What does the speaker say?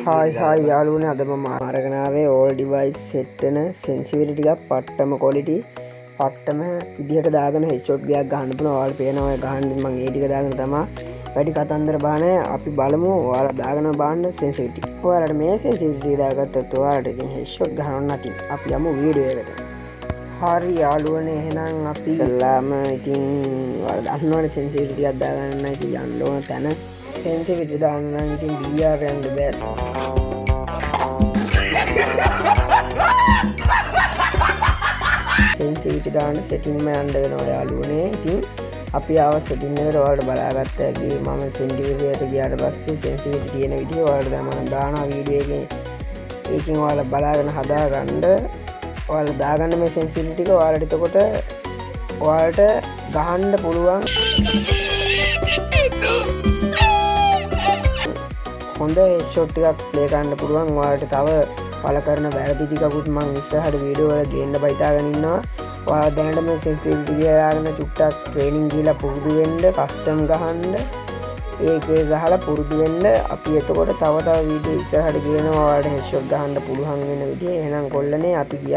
Hi යාළුවනේ අද මම අරගෙන ආවේ all device set වෙන sensitivity ටිකක් පට්ටම quality පට්ටම විදිහට දාගෙන headshot ගයක් ගහන්න පුළුවන්. ඔයාලට පේනවා ඔය ගහන්නේ මම ඒ ටික දාගෙන තමයි වැඩි කතන්දර බහන්නේ. අපි බලමු ඔයාලා දාගෙන බලන්න sensitivity. ඔයාලට මේ sensitivity දාගත්තොත් ඔයාලට ඉතින් headshot ගහන්න නැති. අපි යමු වීඩියෝ එකට. හරි යාළුවනේ එහෙනම් අපි ඉස්සල්ලාම ඉතින් ඔයාලා දන්නවනේ sensitivity ටිකක් දාගන්න ඉතින් යන්න ඕන තැන sensitivity දාන්න නම් ඉතින් DR යන්න බෑ. sensitivity දාන්න setting එක යන්න වෙනවා යාළුවනේ. ඉතින් අපි ආව setting එකට ඔයාලට බලාගත්ත හැකි මම sensitivity එකට ගියාට පස්සේ sensitivity තියෙන විදිය ඔයාලට දැන් මම දානවා වීඩියෝ එකේ. ඒකෙන් ඔයාලා බලාගෙන හදාගන්න ඔයාලා දාගන්න මේ sensitivity ටික ඔයාලට එතකොට ඔයාලට ගහන්න පුළුවන් හොඳ ෂොට් ටිකක් ප්ලේ කරන්න පුළුවන්. ඔයාලට තව පළ කරන වැරදි ටිකකුත් මම ඉස්සරහට වීඩියෝ වල ගේන්න බයිතාගෙන ඉන්නවා. ඔයාලා දැනට මේ sensitivity ගියාගෙන චුට්ටක් ට්‍රේනින් දීලා පුරුදු වෙන්න, කස්ටම් ගහන්න, ඒකේ ගහලා පුරුදු වෙන්න. අපි එතකොට තව වීඩියෝ ඉස්සරහට ගේනවා ඔයාලට හෙඩ්ෂොට් ගහන්න පුළුවන් වෙන විදිය. එහෙනම් කොල්ලනේ අපි ගියා